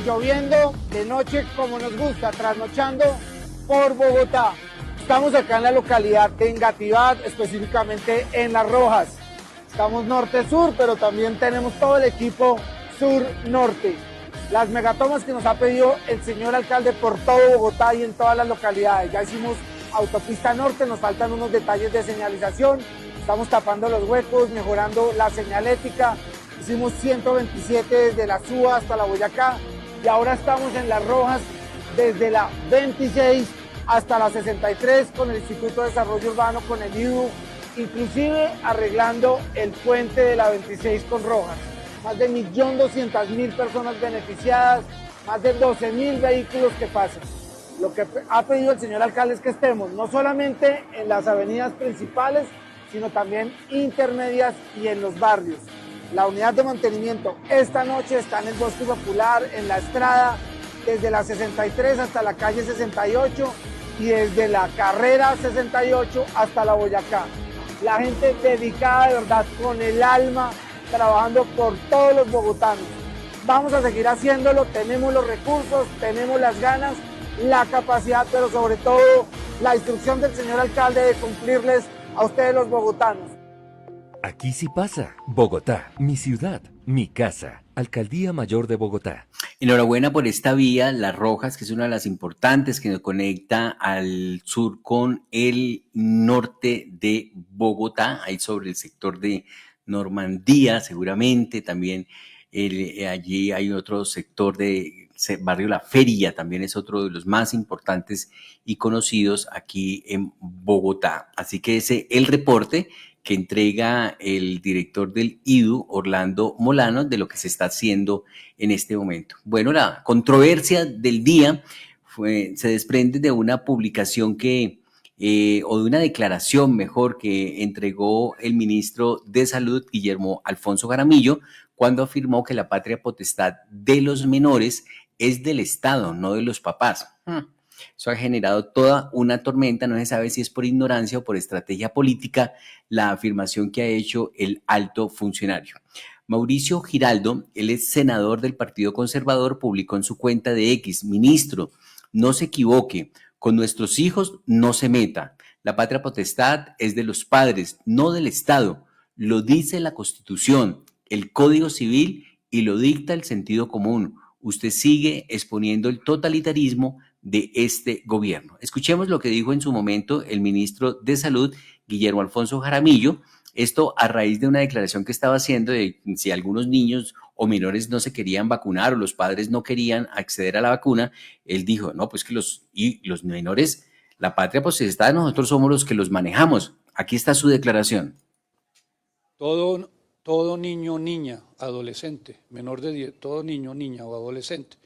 Lloviendo de noche como nos gusta, trasnochando por Bogotá. Estamos acá en la localidad de Engativá, específicamente en Las Rojas. Estamos norte-sur, pero también tenemos todo el equipo sur-norte. Las megatomas que nos ha pedido el señor alcalde por todo Bogotá y en todas las localidades. Ya hicimos autopista norte, nos faltan unos detalles de señalización. Estamos tapando los huecos, mejorando la señalética. Hicimos 127 desde la Suba hasta la Boyacá. Y ahora estamos en Las Rojas desde la 26 hasta la 63 con el Instituto de Desarrollo Urbano, con el IDU, inclusive arreglando el puente de la 26 con Rojas. Más de 1.200.000 personas beneficiadas, más de 12.000 vehículos que pasan. Lo que ha pedido el señor alcalde es que estemos no solamente en las avenidas principales, sino también intermedias y en los barrios. La unidad de mantenimiento esta noche está en el Bosque Popular, en la Estrada, desde la 63 hasta la calle 68 y desde la carrera 68 hasta la Boyacá. La gente dedicada de verdad con el alma, trabajando por todos los bogotanos. Vamos a seguir haciéndolo, tenemos los recursos, tenemos las ganas, la capacidad, pero sobre todo la instrucción del señor alcalde de cumplirles a ustedes los bogotanos. Aquí sí pasa. Bogotá, mi ciudad, mi casa. Alcaldía Mayor de Bogotá. Enhorabuena por esta vía, Las Rojas, que es una de las importantes que nos conecta al sur con el norte de Bogotá, ahí sobre el sector de Normandía, seguramente también allí hay otro sector de barrio La Feria, también es otro de los más importantes y conocidos aquí en Bogotá. Así que ese el reporte que entrega el director del IDU, Orlando Molano, de lo que se está haciendo en este momento. Bueno, la controversia del día se desprende de una publicación o de una declaración, mejor, que entregó el ministro de Salud, Guillermo Alfonso Jaramillo, cuando afirmó que la patria potestad de los menores es del Estado, no de los papás. Eso ha generado toda una tormenta, no se sabe si es por ignorancia o por estrategia política la afirmación que ha hecho el alto funcionario. Mauricio Giraldo, él es senador del Partido Conservador, publicó en su cuenta de X: ministro, no se equivoque, con nuestros hijos no se meta. La patria potestad es de los padres, no del Estado. Lo dice la Constitución, el Código Civil y lo dicta el sentido común. Usted sigue exponiendo el totalitarismo de este gobierno. Escuchemos lo que dijo en su momento el ministro de Salud, Guillermo Alfonso Jaramillo, esto a raíz de una declaración que estaba haciendo de si algunos niños o menores no se querían vacunar o los padres no querían acceder a la vacuna. Él dijo, no, pues que los menores, la patria potestad, nosotros somos los que los manejamos. Aquí está su declaración. Todo niño, niña, adolescente, todo niño, niña o adolescente,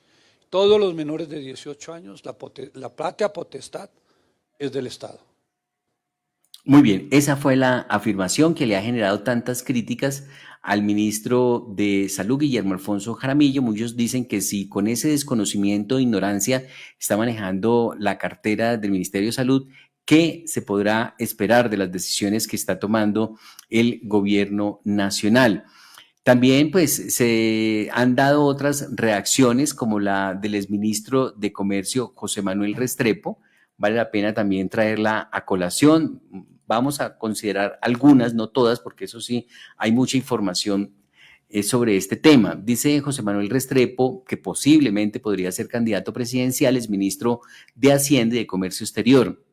todos los menores de 18 años, la patria potestad es del Estado. Muy bien, esa fue la afirmación que le ha generado tantas críticas al ministro de Salud, Guillermo Alfonso Jaramillo. Muchos dicen que si con ese desconocimiento e ignorancia está manejando la cartera del Ministerio de Salud, ¿qué se podrá esperar de las decisiones que está tomando el gobierno nacional? También pues se han dado otras reacciones como la del exministro de Comercio, José Manuel Restrepo. Vale la pena también traerla a colación. Vamos a considerar algunas, no todas, porque eso sí, hay mucha información sobre este tema. Dice José Manuel Restrepo que posiblemente podría ser candidato presidencial, es ministro de Hacienda y de Comercio Exterior.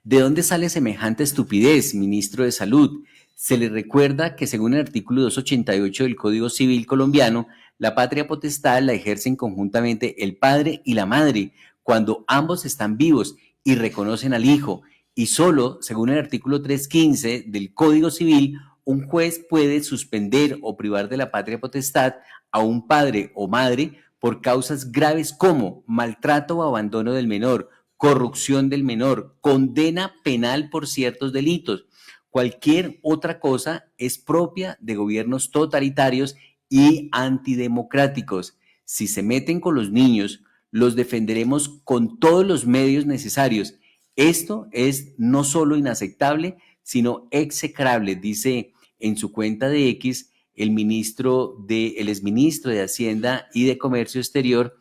¿De dónde sale semejante estupidez, ministro de Salud? Se le recuerda que según el artículo 288 del Código Civil colombiano, la patria potestad la ejercen conjuntamente el padre y la madre cuando ambos están vivos y reconocen al hijo. Y solo, según el artículo 315 del Código Civil, un juez puede suspender o privar de la patria potestad a un padre o madre por causas graves como maltrato o abandono del menor, corrupción del menor, condena penal por ciertos delitos. Cualquier otra cosa es propia de gobiernos totalitarios y antidemocráticos. Si se meten con los niños, los defenderemos con todos los medios necesarios. Esto es no solo inaceptable, sino execrable, dice en su cuenta de X el exministro de Hacienda y de Comercio Exterior,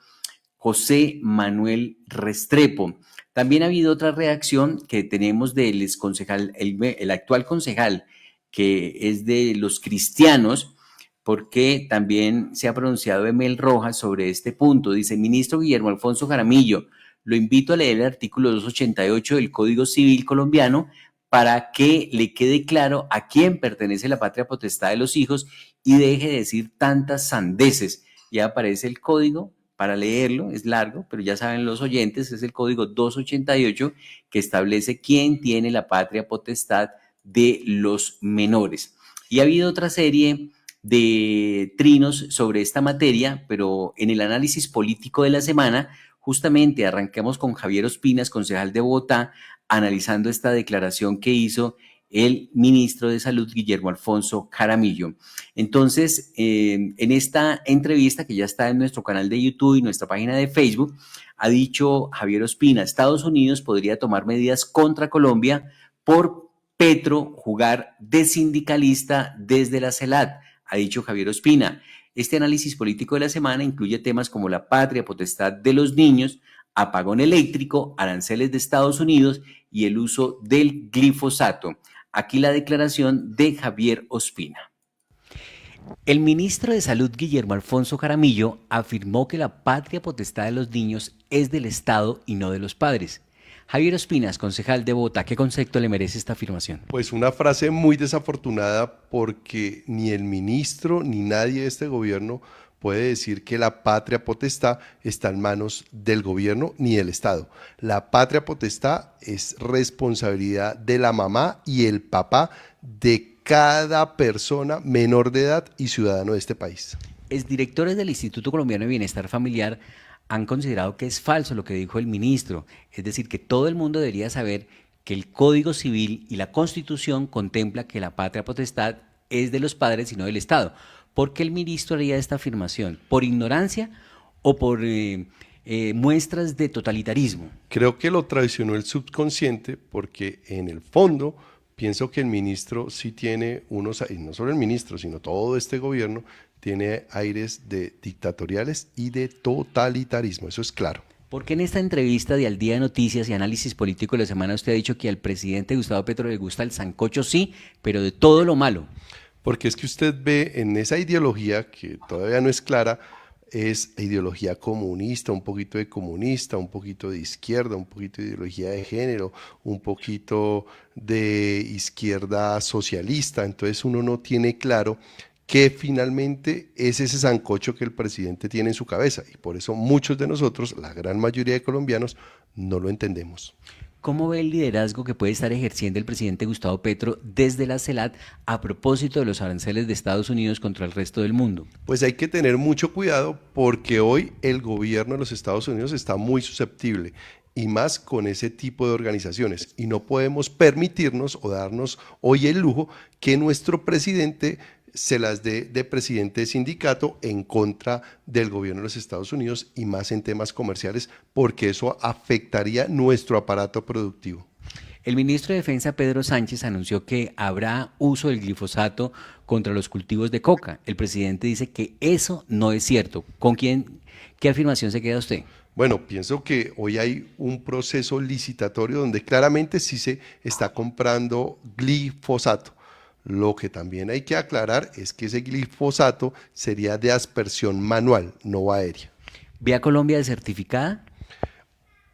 José Manuel Restrepo. También ha habido otra reacción que tenemos del exconcejal, el actual concejal, que es de los cristianos, porque también se ha pronunciado Emel Rojas sobre este punto. Dice: ministro Guillermo Alfonso Jaramillo, lo invito a leer el artículo 288 del Código Civil colombiano para que le quede claro a quién pertenece la patria potestad de los hijos y deje de decir tantas sandeces. Ya aparece el código para leerlo, es largo, pero ya saben los oyentes, es el Código 288 que establece quién tiene la patria potestad de los menores. Y ha habido otra serie de trinos sobre esta materia, pero en el análisis político de la semana, justamente arrancamos con Javier Ospina, concejal de Bogotá, analizando esta declaración que hizo el ministro de Salud, Guillermo Alfonso Jaramillo. Entonces, en esta entrevista que ya está en nuestro canal de YouTube y nuestra página de Facebook, ha dicho Javier Ospina: Estados Unidos podría tomar medidas contra Colombia por Petro jugar de sindicalista desde la CELAT, ha dicho Javier Ospina. Este análisis político de la semana incluye temas como la patria potestad de los niños, apagón eléctrico, aranceles de Estados Unidos y el uso del glifosato. Aquí la declaración de Javier Ospina. El ministro de Salud, Guillermo Alfonso Jaramillo, afirmó que la patria potestad de los niños es del Estado y no de los padres. Javier Ospina, concejal de Bogotá, ¿qué concepto le merece esta afirmación? Pues una frase muy desafortunada, porque ni el ministro ni nadie de este gobierno puede decir que la patria potestad está en manos del gobierno ni del Estado. La patria potestad es responsabilidad de la mamá y el papá de cada persona menor de edad y ciudadano de este país. Exdirectores del Instituto Colombiano de Bienestar Familiar han considerado que es falso lo que dijo el ministro, es decir, que todo el mundo debería saber que el Código Civil y la Constitución contempla que la patria potestad es de los padres y no del Estado. ¿Por qué el ministro haría esta afirmación? ¿Por ignorancia o por muestras de totalitarismo? Creo que lo traicionó el subconsciente, porque en el fondo pienso que el ministro sí tiene unos, y no solo el ministro, sino todo este gobierno, tiene aires de dictatoriales y de totalitarismo, eso es claro. ¿Por qué en esta entrevista de Al Día de Noticias y Análisis Político de la Semana usted ha dicho que al presidente Gustavo Petro le gusta el sancocho, sí, pero de todo lo malo? Porque es que usted ve en esa ideología, que todavía no es clara, es ideología comunista, un poquito de izquierda, un poquito de ideología de género, un poquito de izquierda socialista. Entonces uno no tiene claro qué finalmente es ese sancocho que el presidente tiene en su cabeza, y por eso muchos de nosotros, la gran mayoría de colombianos, no lo entendemos. ¿Cómo ve el liderazgo que puede estar ejerciendo el presidente Gustavo Petro desde la CELAT a propósito de los aranceles de Estados Unidos contra el resto del mundo? Pues hay que tener mucho cuidado, porque hoy el gobierno de los Estados Unidos está muy susceptible, y más con ese tipo de organizaciones, y no podemos permitirnos o darnos hoy el lujo que nuestro presidente se las dé de presidente de sindicato en contra del gobierno de los Estados Unidos, y más en temas comerciales, porque eso afectaría nuestro aparato productivo. El ministro de Defensa, Pedro Sánchez, anunció que habrá uso del glifosato contra los cultivos de coca. El presidente dice que eso no es cierto. ¿Con qué afirmación se queda usted? Bueno, pienso que hoy hay un proceso licitatorio donde claramente sí se está comprando glifosato. Lo que también hay que aclarar es que ese glifosato sería de aspersión manual, no aérea. ¿Ve a Colombia desertificada?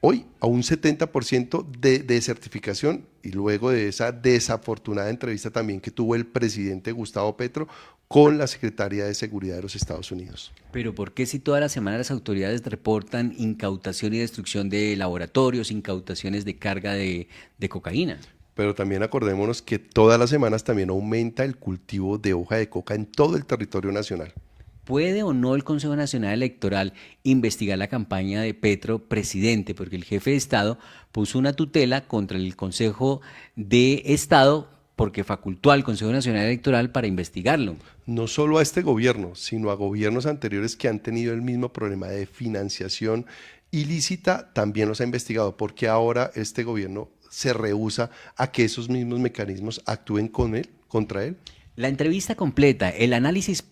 Hoy a un 70% de desertificación, y luego de esa desafortunada entrevista también que tuvo el presidente Gustavo Petro con la Secretaría de Seguridad de los Estados Unidos. Pero ¿por qué si toda la semana las autoridades reportan incautación y destrucción de laboratorios, incautaciones de carga de cocaína? Pero también acordémonos que todas las semanas también aumenta el cultivo de hoja de coca en todo el territorio nacional. ¿Puede o no el Consejo Nacional Electoral investigar la campaña de Petro presidente? Porque el jefe de Estado puso una tutela contra el Consejo de Estado porque facultó al Consejo Nacional Electoral para investigarlo. No solo a este gobierno, sino a gobiernos anteriores que han tenido el mismo problema de financiación ilícita, también los ha investigado, porque ahora este gobierno se rehúsa a que esos mismos mecanismos actúen contra él. La entrevista completa, el análisis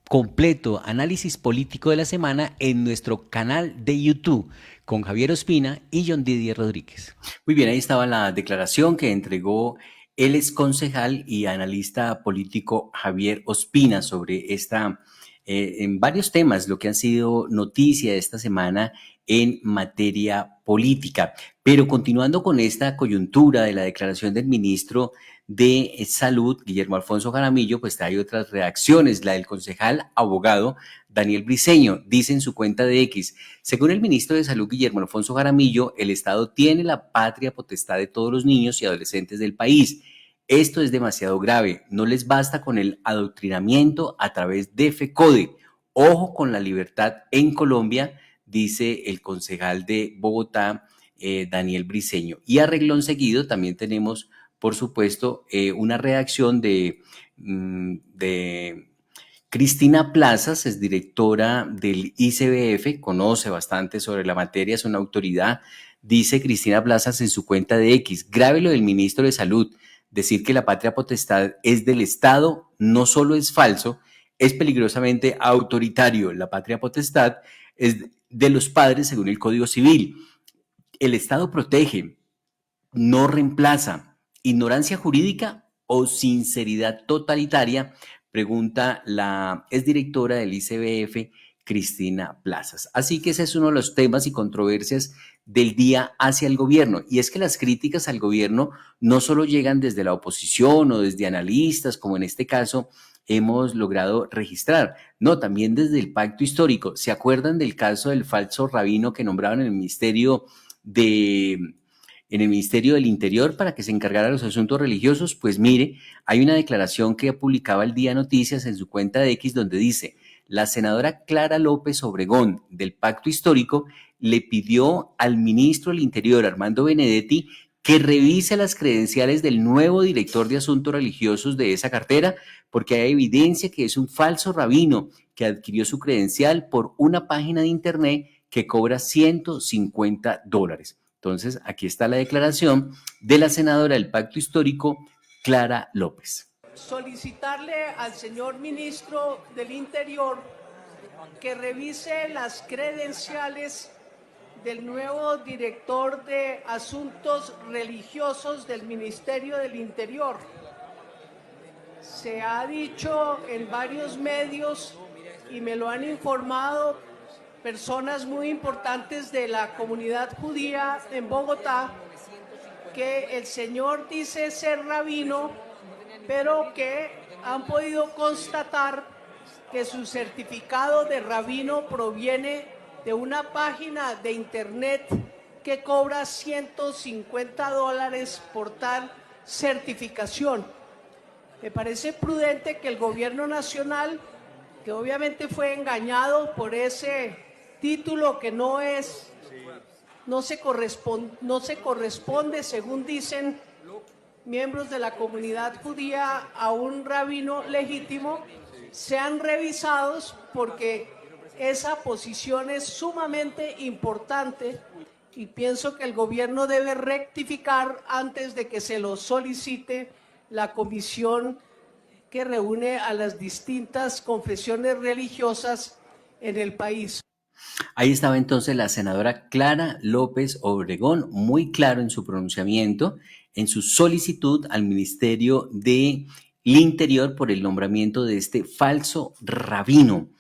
completo, análisis político de la semana en nuestro canal de YouTube con Javier Ospina y John Didier Rodríguez. Muy bien, ahí estaba la declaración que entregó el exconcejal y analista político Javier Ospina sobre en varios temas, lo que han sido noticia esta semana en materia política. Pero continuando con esta coyuntura de la declaración del ministro de Salud, Guillermo Alfonso Jaramillo, pues hay otras reacciones. La del concejal abogado Daniel Briceño dice en su cuenta de X: según el ministro de Salud, Guillermo Alfonso Jaramillo, el Estado tiene la patria potestad de todos los niños y adolescentes del país. Esto es demasiado grave. No les basta con el adoctrinamiento a través de FECODE. Ojo con la libertad en Colombia, dice el concejal de Bogotá, Daniel Briceño. Y a reglón seguido también tenemos, por supuesto, una reacción de Cristina Plazas, es directora del ICBF, conoce bastante sobre la materia, es una autoridad. Dice Cristina Plazas en su cuenta de X: grave lo del ministro de Salud. Decir que la patria potestad es del Estado no solo es falso, es peligrosamente autoritario. La patria potestad es de los padres según el Código Civil. El Estado protege, no reemplaza. ¿Ignorancia jurídica o sinceridad totalitaria? Pregunta la exdirectora del ICBF, Cristina Plazas. Así que ese es uno de los temas y controversias del día hacia el gobierno. Y es que las críticas al gobierno no solo llegan desde la oposición o desde analistas, como en este caso hemos logrado registrar, no, también desde el pacto histórico. ¿Se acuerdan del caso del falso rabino que nombraron en el Ministerio del Interior para que se encargara de los asuntos religiosos? Pues mire, hay una declaración que publicaba el Día Noticias en su cuenta de X donde dice: la senadora Clara López Obregón del Pacto Histórico le pidió al ministro del Interior, Armando Benedetti, que revise las credenciales del nuevo director de asuntos religiosos de esa cartera, porque hay evidencia que es un falso rabino que adquirió su credencial por una página de internet que cobra $150. Entonces, aquí está la declaración de la senadora del Pacto Histórico, Clara López. Solicitarle al señor ministro del Interior que revise las credenciales del nuevo director de Asuntos Religiosos del Ministerio del Interior. Se ha dicho en varios medios y me lo han informado personas muy importantes de la comunidad judía en Bogotá, que el señor dice ser rabino, pero que han podido constatar que su certificado de rabino proviene de una página de internet que cobra $150 por tal certificación. Me parece prudente que el gobierno nacional, que obviamente fue engañado por ese título que no se corresponde, según dicen miembros de la comunidad judía, a un rabino legítimo, sean revisados, porque esa posición es sumamente importante y pienso que el gobierno debe rectificar antes de que se lo solicite la comisión que reúne a las distintas confesiones religiosas en el país. Ahí estaba entonces la senadora Clara López Obregón, muy claro en su pronunciamiento, en su solicitud al Ministerio del Interior por el nombramiento de este falso rabino.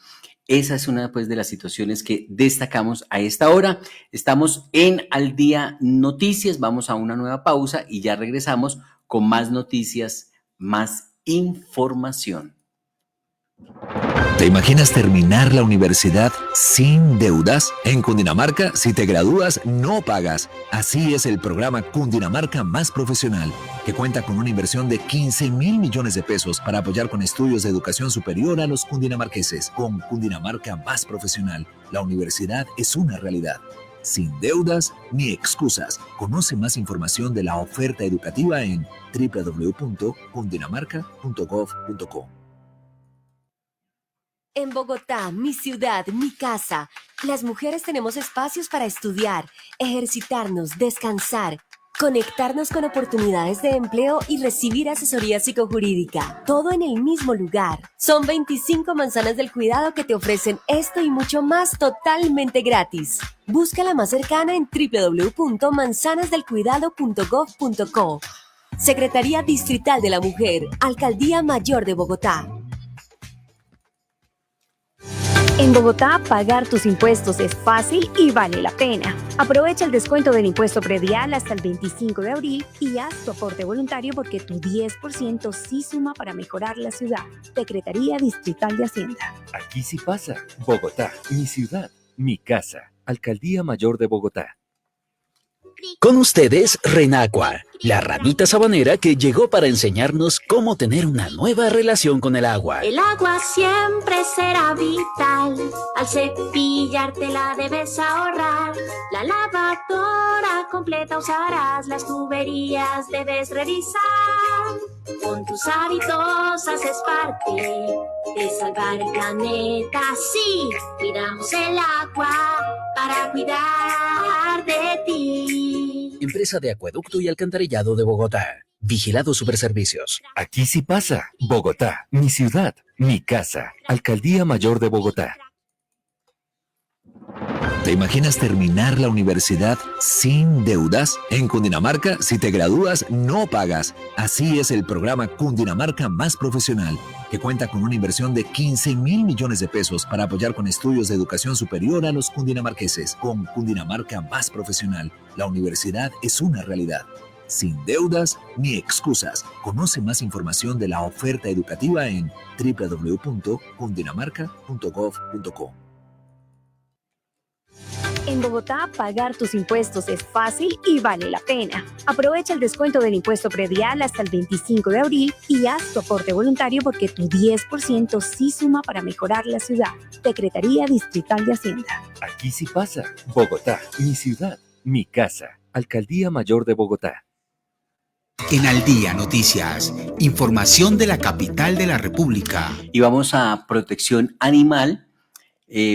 Esa es una pues, de las situaciones que destacamos a esta hora. Estamos en Al Día Noticias, vamos a una nueva pausa y ya regresamos con más noticias, más información. ¿Te imaginas terminar la universidad sin deudas? En Cundinamarca, si te gradúas, no pagas. Así es el programa Cundinamarca Más Profesional, que cuenta con una inversión de 15.000 millones de pesos para apoyar con estudios de educación superior a los cundinamarqueses. Con Cundinamarca Más Profesional, la universidad es una realidad. sin deudas ni excusas. Conoce más información de la oferta educativa en www.cundinamarca.gov.co. En Bogotá, mi ciudad, mi casa, las mujeres tenemos espacios para estudiar, ejercitarnos, descansar, conectarnos con oportunidades de empleo y recibir asesoría psicojurídica. Todo en el mismo lugar. Son 25 manzanas del cuidado que te ofrecen esto y mucho más totalmente gratis. Búscala más cercana en www.manzanasdelcuidado.gov.co. Secretaría Distrital de la Mujer, Alcaldía Mayor de Bogotá. En Bogotá, pagar tus impuestos es fácil y vale la pena. Aprovecha el descuento del impuesto predial hasta el 25 de abril y haz tu aporte voluntario porque tu 10% sí suma para mejorar la ciudad. Secretaría Distrital de Hacienda. Aquí sí pasa. Bogotá, mi ciudad, mi casa. Alcaldía Mayor de Bogotá. Con ustedes, Renacua, la ranita sabanera que llegó para enseñarnos cómo tener una nueva relación con el agua. El agua siempre será vital. Al cepillarte la debes ahorrar. La lavadora completa usarás. Las tuberías debes revisar. Con tus hábitos haces parte de salvar el planeta. Sí, cuidamos el agua para cuidar de ti. Empresa de Acueducto y Alcantarillado de Bogotá. Vigilado Superservicios. Aquí sí pasa. Bogotá, mi ciudad, mi casa. Alcaldía Mayor de Bogotá. ¿Te imaginas terminar la universidad sin deudas? En Cundinamarca, si te gradúas, no pagas. Así es el programa Cundinamarca Más Profesional, que cuenta con una inversión de 15.000 millones de pesos para apoyar con estudios de educación superior a los cundinamarqueses. Con Cundinamarca Más Profesional, la universidad es una realidad. Sin deudas ni excusas. Conoce más información de la oferta educativa en www.cundinamarca.gov.co. En Bogotá, pagar tus impuestos es fácil y vale la pena. Aprovecha el descuento del impuesto predial hasta el 25 de abril y haz tu aporte voluntario porque tu 10% sí suma para mejorar la ciudad. Secretaría Distrital de Hacienda. Aquí sí pasa. Bogotá, mi ciudad, mi casa. Alcaldía Mayor de Bogotá. En Al Día Noticias, información de la capital de la República. Y vamos a Protección Animal.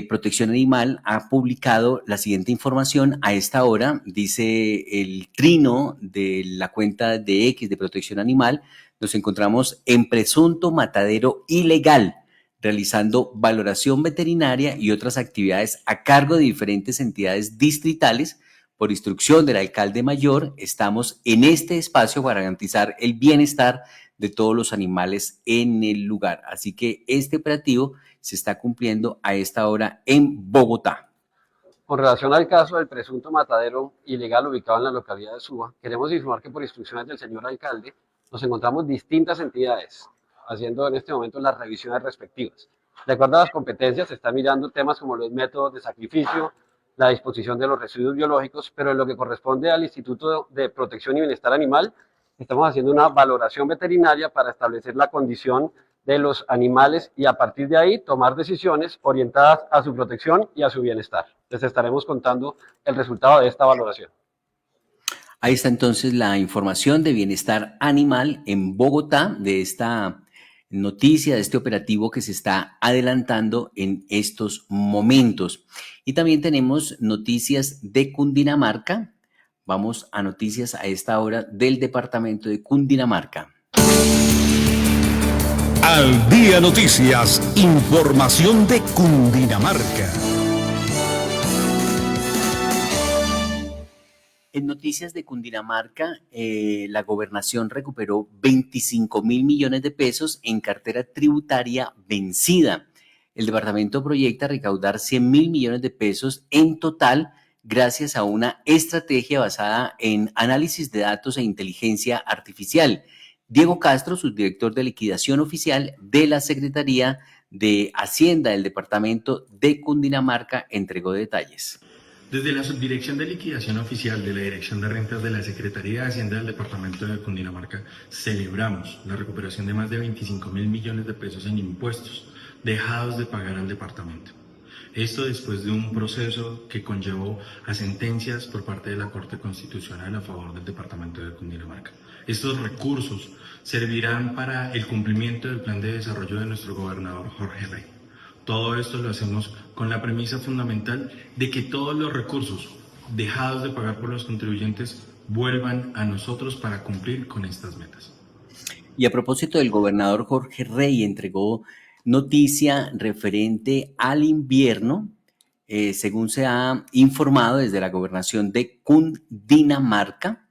Protección Animal ha publicado la siguiente información a esta hora. Dice el trino de la cuenta de X de Protección Animal: nos encontramos en presunto matadero ilegal, realizando valoración veterinaria y otras actividades a cargo de diferentes entidades distritales. Por instrucción del alcalde mayor, estamos en este espacio para garantizar el bienestar de todos los animales en el lugar. Así que este operativo se está cumpliendo a esta hora en Bogotá. Con relación al caso del presunto matadero ilegal ubicado en la localidad de Suba, queremos informar que por instrucciones del señor alcalde nos encontramos distintas entidades haciendo en este momento las revisiones respectivas. De acuerdo a las competencias, se están mirando temas como los métodos de sacrificio, la disposición de los residuos biológicos, pero en lo que corresponde al Instituto de Protección y Bienestar Animal, estamos haciendo una valoración veterinaria para establecer la condición de los animales y a partir de ahí tomar decisiones orientadas a su protección y a su bienestar. Les estaremos contando el resultado de esta valoración. Ahí está entonces la información de bienestar animal en Bogotá, de esta noticia, de este operativo que se está adelantando en estos momentos. Y también tenemos noticias de Cundinamarca. Vamos a noticias a esta hora del departamento de Cundinamarca. Al Día Noticias, información de Cundinamarca. En noticias de Cundinamarca, la gobernación recuperó 25.000 millones de pesos en cartera tributaria vencida. El departamento proyecta recaudar 100.000 millones de pesos en total gracias a una estrategia basada en análisis de datos e inteligencia artificial. Diego Castro, subdirector de liquidación oficial de la Secretaría de Hacienda del departamento de Cundinamarca, entregó detalles. Desde la Subdirección de Liquidación Oficial de la Dirección de Rentas de la Secretaría de Hacienda del Departamento de Cundinamarca, celebramos la recuperación de más de 25.000 millones de pesos en impuestos dejados de pagar al departamento. Esto después de un proceso que conllevó a sentencias por parte de la Corte Constitucional a favor del departamento de Cundinamarca. Estos recursos servirán para el cumplimiento del plan de desarrollo de nuestro gobernador Jorge Rey. Todo esto lo hacemos con la premisa fundamental de que todos los recursos dejados de pagar por los contribuyentes vuelvan a nosotros para cumplir con estas metas. Y a propósito del gobernador Jorge Rey, entregó noticia referente al invierno, según se ha informado desde la gobernación de Cundinamarca.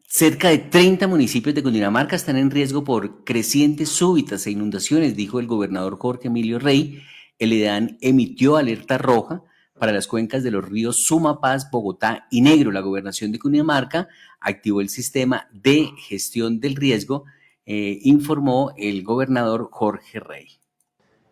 Cerca de 30 municipios de Cundinamarca están en riesgo por crecientes súbitas e inundaciones, dijo el gobernador Jorge Emilio Rey. El IDEAN emitió alerta roja para las cuencas de los ríos Sumapaz, Bogotá y Negro. La gobernación de Cundinamarca activó el sistema de gestión del riesgo, informó el gobernador Jorge Rey.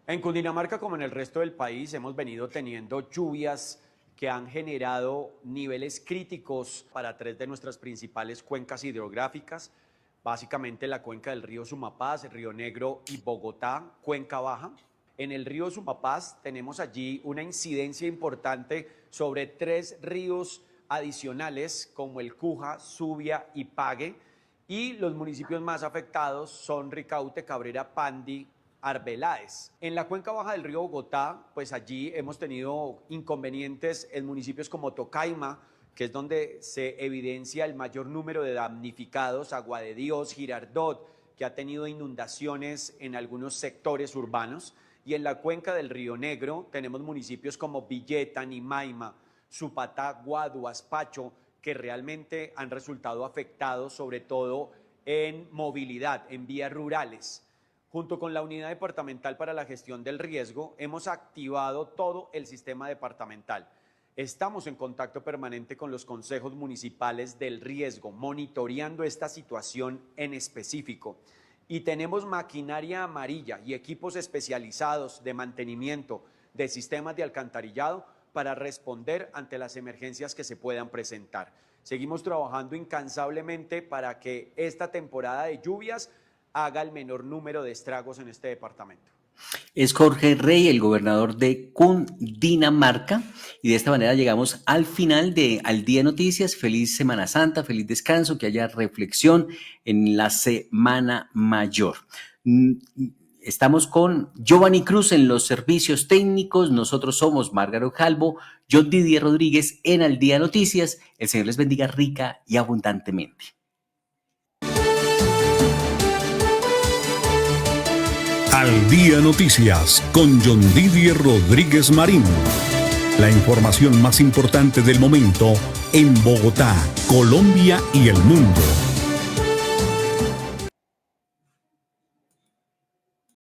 En Cundinamarca, como en el resto del país, hemos venido teniendo lluvias que han generado niveles críticos para 3 de nuestras principales cuencas hidrográficas, básicamente la cuenca del río Sumapaz, Río Negro y Bogotá, cuenca baja. En el río Sumapaz tenemos allí una incidencia importante sobre 3 ríos adicionales como el Cuja, Subia y Pague, y los municipios más afectados son Ricaute, Cabrera, Pandi, Arbeláez. En la cuenca baja del río Bogotá, pues allí hemos tenido inconvenientes en municipios como Tocaima, que es donde se evidencia el mayor número de damnificados, Agua de Dios, Girardot, que ha tenido inundaciones en algunos sectores urbanos, y en la cuenca del río Negro tenemos municipios como Villeta, Nimaima, Supatá, Guaduas, Pacho, que realmente han resultado afectados, sobre todo en movilidad, en vías rurales. Junto con la Unidad Departamental para la Gestión del Riesgo, hemos activado todo el sistema departamental. Estamos en contacto permanente con los consejos municipales del riesgo, monitoreando esta situación en específico. Y tenemos maquinaria amarilla y equipos especializados de mantenimiento de sistemas de alcantarillado para responder ante las emergencias que se puedan presentar. Seguimos trabajando incansablemente para que esta temporada de lluvias haga el menor número de estragos en este departamento. Es Jorge Rey, el gobernador de Cundinamarca, y de esta manera llegamos al final de Al Día Noticias. Feliz Semana Santa, feliz descanso, que haya reflexión en la Semana Mayor. Estamos con Giovanni Cruz en los servicios técnicos. Nosotros somos Márgaro Calvo, John Didier Rodríguez en Al Día Noticias. El Señor les bendiga rica y abundantemente. Al Día Noticias con John Didier Rodríguez Marín. La información más importante del momento en Bogotá, Colombia y el mundo.